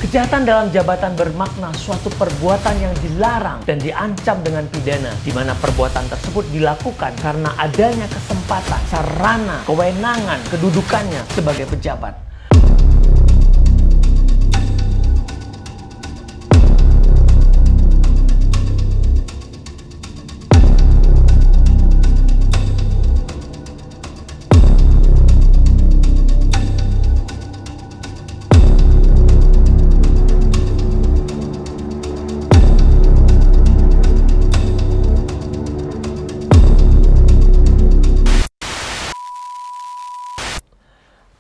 Kejahatan dalam jabatan bermakna suatu perbuatan yang dilarang dan diancam dengan pidana, di mana perbuatan tersebut dilakukan karena adanya kesempatan, sarana, kewenangan, kedudukannya sebagai pejabat.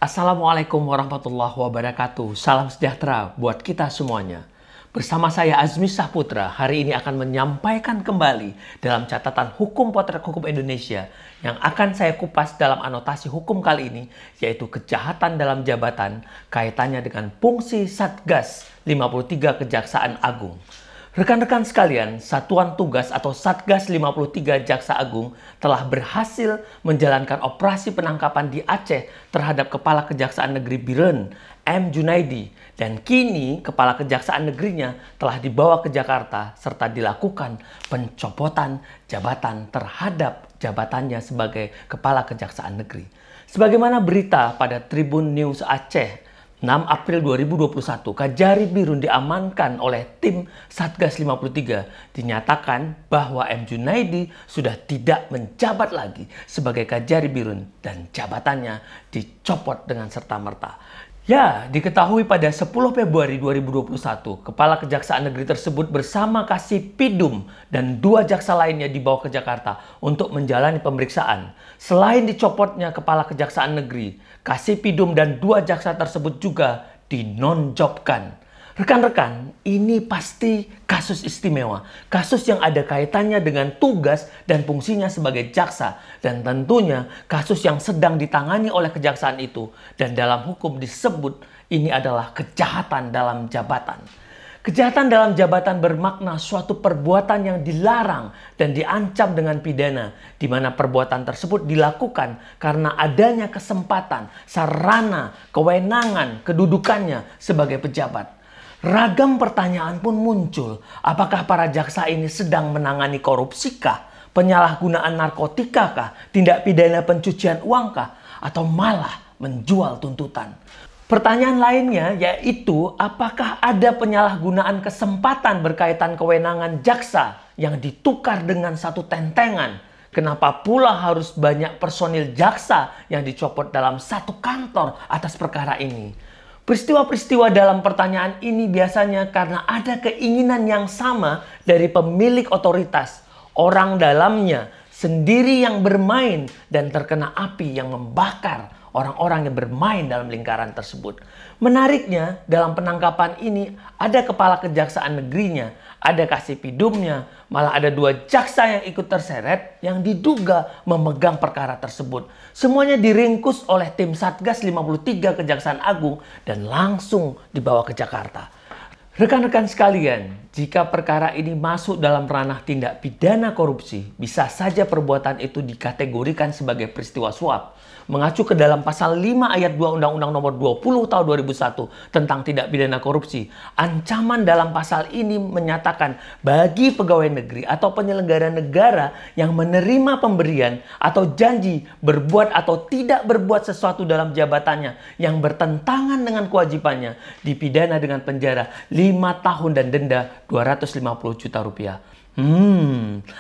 Assalamualaikum warahmatullahi wabarakatuh. Salam sejahtera buat kita semuanya. Bersama saya Azmi Saputra, hari ini akan menyampaikan kembali dalam catatan hukum potret hukum Indonesia yang akan saya kupas dalam anotasi hukum kali ini, yaitu kejahatan dalam jabatan kaitannya dengan fungsi Satgas 53 Kejaksaan Agung. Rekan-rekan sekalian, Satuan Tugas atau Satgas 53 Jaksa Agung telah berhasil menjalankan operasi penangkapan di Aceh terhadap Kepala Kejaksaan Negeri Biren, M. Junaidi, dan kini Kepala Kejaksaan Negerinya telah dibawa ke Jakarta serta dilakukan pencopotan jabatan terhadap jabatannya sebagai Kepala Kejaksaan Negeri. Sebagaimana berita pada Tribun News Aceh 6 April 2021, Kajari Birun diamankan oleh tim Satgas 53. Dinyatakan bahwa M. Junaidi sudah tidak menjabat lagi sebagai Kajari Birun dan jabatannya dicopot dengan serta-merta. Ya, diketahui pada 10 Februari 2021, Kepala Kejaksaan Negeri tersebut bersama Kasipidum dan 2 jaksa lainnya dibawa ke Jakarta untuk menjalani pemeriksaan. Selain dicopotnya Kepala Kejaksaan Negeri, Kasipidum dan 2 jaksa tersebut juga dinonjobkan. Rekan-rekan, ini pasti kasus istimewa. Kasus yang ada kaitannya dengan tugas dan fungsinya sebagai jaksa. Dan tentunya kasus yang sedang ditangani oleh kejaksaan itu. Dan dalam hukum disebut ini adalah kejahatan dalam jabatan. Kejahatan dalam jabatan bermakna suatu perbuatan yang dilarang dan diancam dengan pidana, di mana perbuatan tersebut dilakukan karena adanya kesempatan, sarana, kewenangan, kedudukannya sebagai pejabat. Ragam pertanyaan pun muncul. Apakah para jaksa ini sedang menangani korupsikah, penyalahgunaan narkotikakah, tindak pidana pencucian uangkah, atau malah menjual tuntutan? Pertanyaan lainnya yaitu apakah ada penyalahgunaan kesempatan berkaitan kewenangan jaksa yang ditukar dengan satu tentengan? Kenapa pula harus banyak personil jaksa yang dicopot dalam satu kantor atas perkara ini? Peristiwa-peristiwa dalam pertanyaan ini biasanya karena ada keinginan yang sama dari pemilik otoritas. Orang dalamnya sendiri yang bermain dan terkena api yang membakar orang-orang yang bermain dalam lingkaran tersebut. Menariknya, dalam penangkapan ini ada Kepala Kejaksaan Negerinya, ada Kasipidumnya, malah ada 2 jaksa yang ikut terseret yang diduga memegang perkara tersebut. Semuanya diringkus oleh tim Satgas 53 Kejaksaan Agung dan langsung dibawa ke Jakarta. Rekan-rekan sekalian, jika perkara ini masuk dalam ranah tindak pidana korupsi, bisa saja perbuatan itu dikategorikan sebagai peristiwa suap. Mengacu ke dalam pasal 5 ayat 2 Undang-Undang Nomor 20 Tahun 2001 tentang tindak pidana korupsi, ancaman dalam pasal ini menyatakan bagi pegawai negeri atau penyelenggara negara yang menerima pemberian atau janji berbuat atau tidak berbuat sesuatu dalam jabatannya yang bertentangan dengan kewajibannya, dipidana dengan penjara 5 tahun dan denda 250 juta rupiah.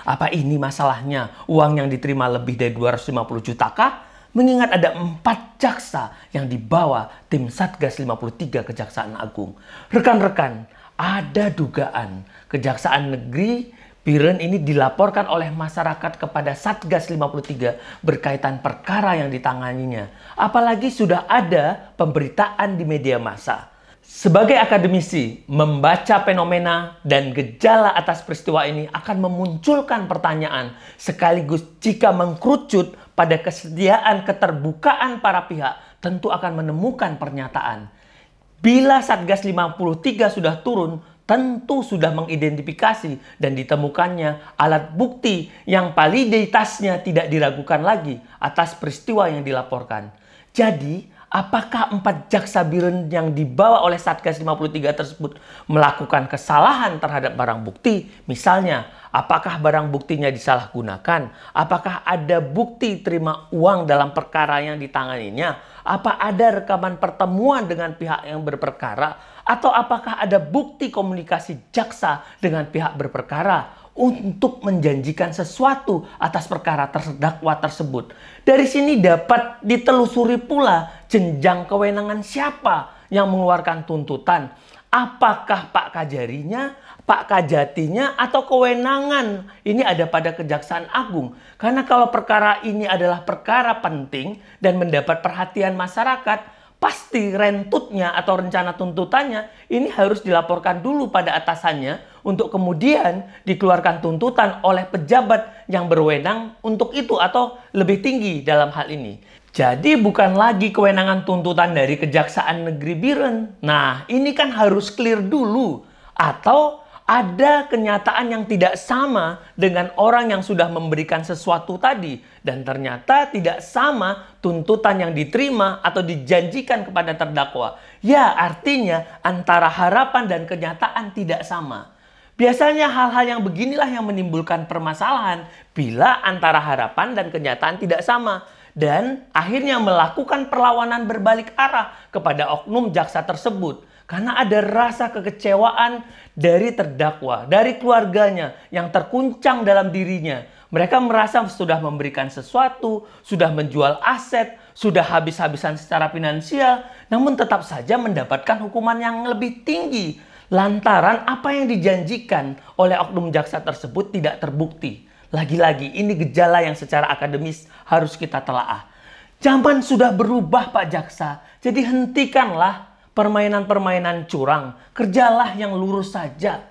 Apa ini masalahnya? Uang yang diterima lebih dari 250 juta kah? Mengingat ada 4 jaksa yang dibawa tim Satgas 53 Kejaksaan Agung. Rekan-rekan, ada dugaan Kejaksaan Negeri Biren ini dilaporkan oleh masyarakat kepada Satgas 53 berkaitan perkara yang ditanganinya. Apalagi sudah ada pemberitaan di media massa. Sebagai akademisi, membaca fenomena dan gejala atas peristiwa ini akan memunculkan pertanyaan sekaligus jika mengkerucut pada kesediaan keterbukaan para pihak tentu akan menemukan pernyataan. Bila Satgas 53 sudah turun, tentu sudah mengidentifikasi dan ditemukannya alat bukti yang validitasnya tidak diragukan lagi atas peristiwa yang dilaporkan. Jadi, apakah 4 jaksa Biren yang dibawa oleh Satgas 53 tersebut melakukan kesalahan terhadap barang bukti? Misalnya, apakah barang buktinya disalahgunakan? Apakah ada bukti terima uang dalam perkara yang ditanganinya? Apa ada rekaman pertemuan dengan pihak yang berperkara? Atau apakah ada bukti komunikasi jaksa dengan pihak berperkara untuk menjanjikan sesuatu atas perkara terdakwa tersebut? Dari sini dapat ditelusuri pula jenjang kewenangan siapa yang mengeluarkan tuntutan. Apakah Pak Kajarinya, Pak Kajatinya, atau kewenangan ini ada pada Kejaksaan Agung? Karena kalau perkara ini adalah perkara penting dan mendapat perhatian masyarakat, pasti rentutnya atau rencana tuntutannya ini harus dilaporkan dulu pada atasannya untuk kemudian dikeluarkan tuntutan oleh pejabat yang berwenang untuk itu atau lebih tinggi dalam hal ini. Jadi bukan lagi kewenangan tuntutan dari Kejaksaan Negeri Biren. Nah, ini kan harus clear dulu. Atau ada kenyataan yang tidak sama dengan orang yang sudah memberikan sesuatu tadi. Dan ternyata tidak sama tuntutan yang diterima atau dijanjikan kepada terdakwa. Ya, artinya antara harapan dan kenyataan tidak sama. Biasanya hal-hal yang beginilah yang menimbulkan permasalahan bila antara harapan dan kenyataan tidak sama. Dan akhirnya melakukan perlawanan berbalik arah kepada oknum jaksa tersebut. Karena ada rasa kekecewaan dari terdakwa, dari keluarganya yang terkuncang dalam dirinya. Mereka merasa sudah memberikan sesuatu, sudah menjual aset, sudah habis-habisan secara finansial, namun tetap saja mendapatkan hukuman yang lebih tinggi. Lantaran apa yang dijanjikan oleh oknum jaksa tersebut tidak terbukti. Lagi-lagi ini gejala yang secara akademis harus kita telaah. Zaman sudah berubah Pak Jaksa, jadi hentikanlah permainan-permainan curang, kerjalah yang lurus saja.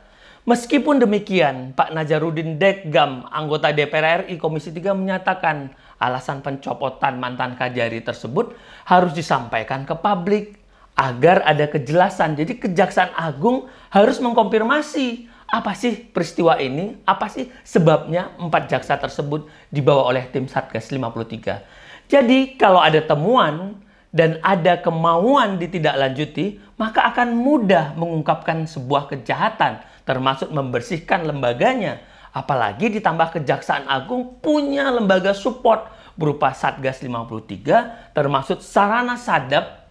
Meskipun demikian, Pak Nazarudin Dekgam, anggota DPR RI Komisi 3 menyatakan alasan pencopotan mantan Kajari tersebut harus disampaikan ke publik agar ada kejelasan. Jadi Kejaksaan Agung harus mengkonfirmasi apa sih peristiwa ini, apa sih sebabnya 4 jaksa tersebut dibawa oleh tim Satgas 53. Jadi kalau ada temuan dan ada kemauan ditindaklanjuti, maka akan mudah mengungkapkan sebuah kejahatan, termasuk membersihkan lembaganya. Apalagi ditambah Kejaksaan Agung punya lembaga support berupa Satgas 53, termasuk sarana sadap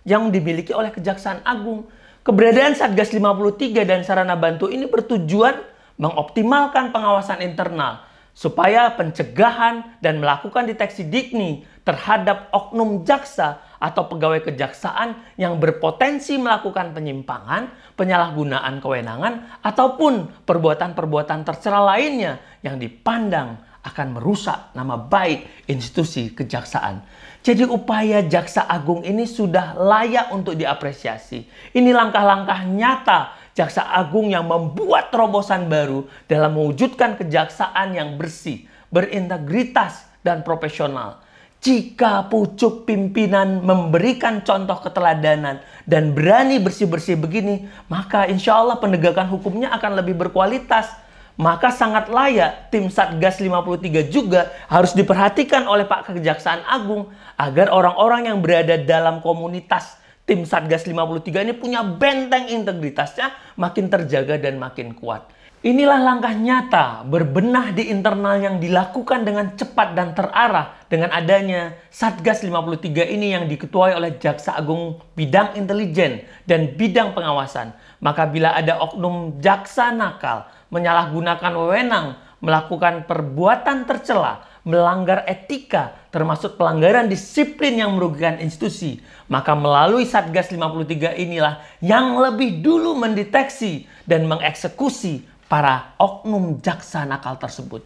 yang dimiliki oleh Kejaksaan Agung. Keberadaan Satgas 53 dan sarana bantu ini bertujuan mengoptimalkan pengawasan internal, supaya pencegahan dan melakukan deteksi dini terhadap oknum jaksa atau pegawai kejaksaan yang berpotensi melakukan penyimpangan, penyalahgunaan kewenangan, ataupun perbuatan-perbuatan tercela lainnya yang dipandang akan merusak nama baik institusi kejaksaan. Jadi upaya Jaksa Agung ini sudah layak untuk diapresiasi. Ini langkah-langkah nyata Jaksa Agung yang membuat terobosan baru dalam mewujudkan kejaksaan yang bersih, berintegritas, dan profesional. Jika pucuk pimpinan memberikan contoh keteladanan dan berani bersih-bersih begini, maka insya Allah penegakan hukumnya akan lebih berkualitas. Maka sangat layak tim Satgas 53 juga harus diperhatikan oleh Pak Kejaksaan Agung agar orang-orang yang berada dalam komunitas tim Satgas 53 ini punya benteng integritasnya makin terjaga dan makin kuat. Inilah langkah nyata berbenah di internal yang dilakukan dengan cepat dan terarah dengan adanya Satgas 53 ini yang diketuai oleh Jaksa Agung bidang intelijen dan bidang pengawasan. Maka bila ada oknum jaksa nakal, menyalahgunakan wewenang, melakukan perbuatan tercela, melanggar etika, termasuk pelanggaran disiplin yang merugikan institusi, maka melalui Satgas 53 inilah yang lebih dulu mendeteksi dan mengeksekusi para oknum jaksa nakal tersebut.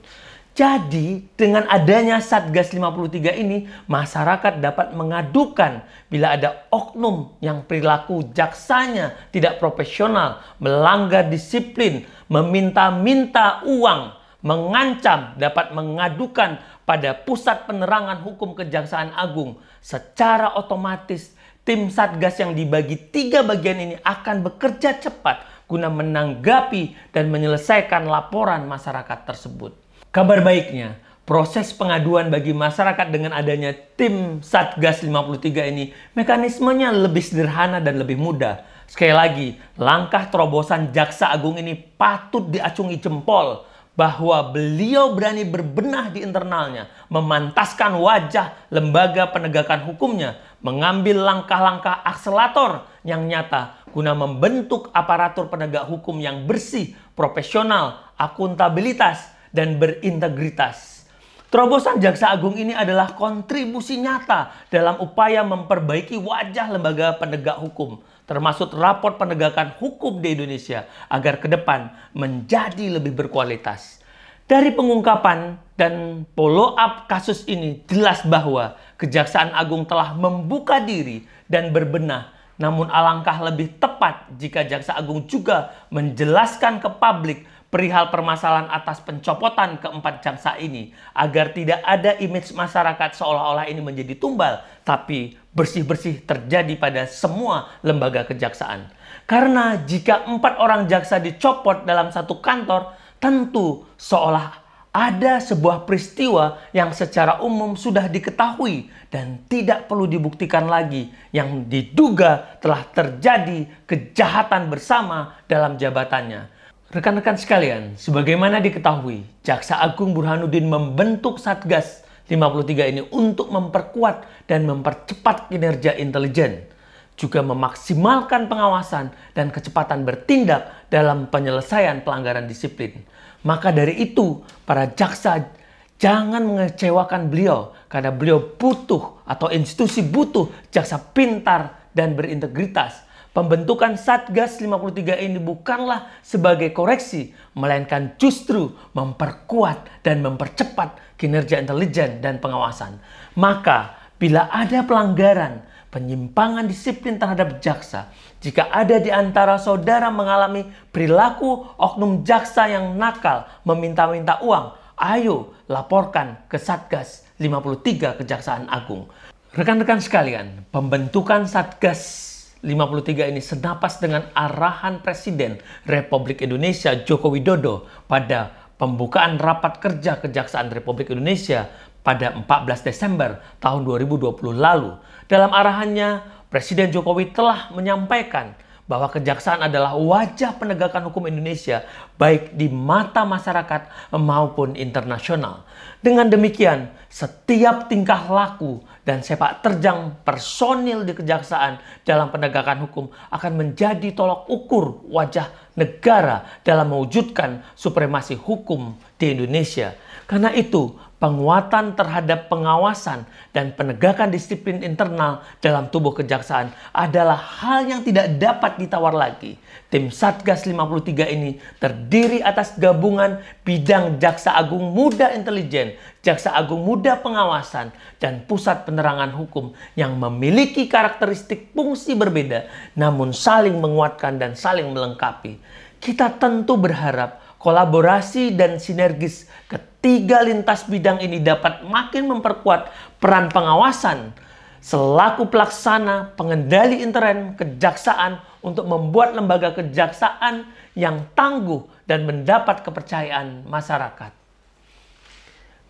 Jadi, dengan adanya Satgas 53 ini, masyarakat dapat mengadukan bila ada oknum yang perilaku jaksanya tidak profesional, melanggar disiplin, meminta-minta uang, mengancam, dapat mengadukan pada Pusat Penerangan Hukum Kejaksaan Agung. Secara otomatis, tim Satgas yang dibagi 3 bagian ini akan bekerja cepat guna menanggapi dan menyelesaikan laporan masyarakat tersebut. Kabar baiknya, proses pengaduan bagi masyarakat dengan adanya tim Satgas 53 ini mekanismenya lebih sederhana dan lebih mudah. Sekali lagi, langkah terobosan Jaksa Agung ini patut diacungi jempol bahwa beliau berani berbenah di internalnya, memantaskan wajah lembaga penegakan hukumnya, mengambil langkah-langkah akselerator yang nyata guna membentuk aparatur penegak hukum yang bersih, profesional, akuntabilitas, dan berintegritas. Terobosan Jaksa Agung ini adalah kontribusi nyata dalam upaya memperbaiki wajah lembaga penegak hukum, termasuk raport penegakan hukum di Indonesia, agar ke depan menjadi lebih berkualitas. Dari pengungkapan dan follow up kasus ini jelas bahwa Kejaksaan Agung telah membuka diri dan berbenah. Namun alangkah lebih tepat jika Jaksa Agung juga menjelaskan ke publik perihal permasalahan atas pencopotan keempat jaksa ini, agar tidak ada image masyarakat seolah-olah ini menjadi tumbal, tapi bersih-bersih terjadi pada semua lembaga kejaksaan. Karena jika 4 orang jaksa dicopot dalam satu kantor, tentu seolah ada sebuah peristiwa yang secara umum sudah diketahui dan tidak perlu dibuktikan lagi, yang diduga telah terjadi kejahatan bersama dalam jabatannya. Rekan-rekan sekalian, sebagaimana diketahui, Jaksa Agung Burhanuddin membentuk Satgas 53 ini untuk memperkuat dan mempercepat kinerja intelijen, juga memaksimalkan pengawasan dan kecepatan bertindak dalam penyelesaian pelanggaran disiplin. Maka dari itu, para jaksa jangan mengecewakan beliau, karena beliau butuh atau institusi butuh jaksa pintar dan berintegritas. Pembentukan Satgas 53 ini bukanlah sebagai koreksi, melainkan justru memperkuat dan mempercepat kinerja intelijen dan pengawasan. Maka, bila ada pelanggaran, penyimpangan disiplin terhadap jaksa, jika ada di antara saudara mengalami perilaku oknum jaksa yang nakal, meminta-minta uang, ayo laporkan ke Satgas 53 Kejaksaan Agung. Rekan-rekan sekalian, pembentukan Satgas 53 ini senapas dengan arahan Presiden Republik Indonesia Joko Widodo pada pembukaan rapat kerja Kejaksaan Republik Indonesia pada 14 Desember tahun 2020 lalu. Dalam arahannya, Presiden Jokowi telah menyampaikan bahwa kejaksaan adalah wajah penegakan hukum Indonesia baik di mata masyarakat maupun internasional. Dengan demikian, setiap tingkah laku dan sepak terjang personil di kejaksaan dalam penegakan hukum akan menjadi tolok ukur wajah negara dalam mewujudkan supremasi hukum di Indonesia. Karena itu, penguatan terhadap pengawasan dan penegakan disiplin internal dalam tubuh kejaksaan adalah hal yang tidak dapat ditawar lagi. Tim Satgas 53 ini terdiri atas gabungan bidang Jaksa Agung Muda Intelijen, Jaksa Agung Muda Pengawasan, dan Pusat Penerangan Hukum yang memiliki karakteristik fungsi berbeda namun saling menguatkan dan saling melengkapi. Kita tentu berharap kolaborasi dan sinergis ketiga lintas bidang ini dapat makin memperkuat peran pengawasan selaku pelaksana pengendali intern kejaksaan untuk membuat lembaga kejaksaan yang tangguh dan mendapat kepercayaan masyarakat.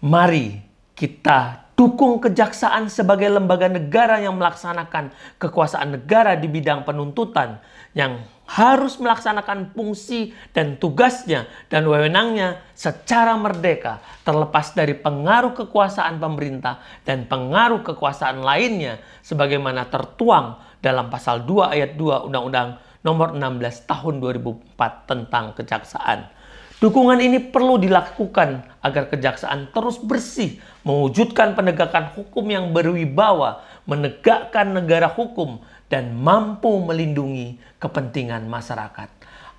Mari kita dukung kejaksaan sebagai lembaga negara yang melaksanakan kekuasaan negara di bidang penuntutan, yang harus melaksanakan fungsi dan tugasnya dan wewenangnya secara merdeka, terlepas dari pengaruh kekuasaan pemerintah dan pengaruh kekuasaan lainnya, sebagaimana tertuang dalam pasal 2 ayat 2 Undang-Undang Nomor 16 Tahun 2004 tentang Kejaksaan. Dukungan ini perlu dilakukan agar kejaksaan terus bersih, mewujudkan penegakan hukum yang berwibawa, menegakkan negara hukum, dan mampu melindungi kepentingan masyarakat.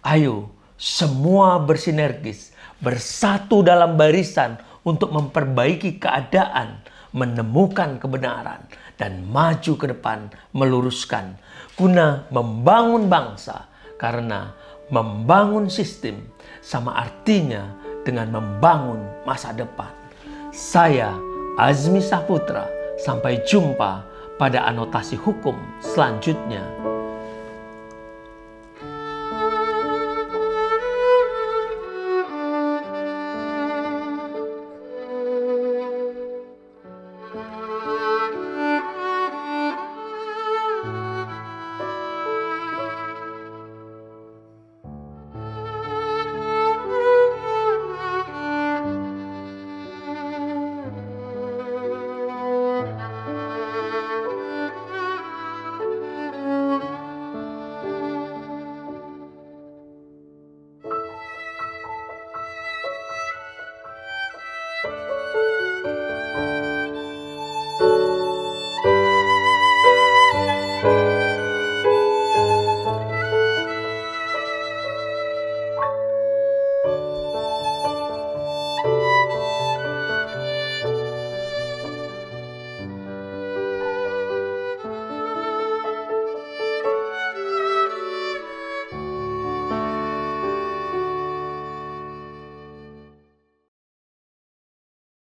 Ayo, semua bersinergis, bersatu dalam barisan untuk memperbaiki keadaan, menemukan kebenaran, dan maju ke depan meluruskan, guna membangun bangsa. Karena membangun sistem sama artinya dengan membangun masa depan. Saya Azmi Saputra, sampai jumpa pada anotasi hukum selanjutnya.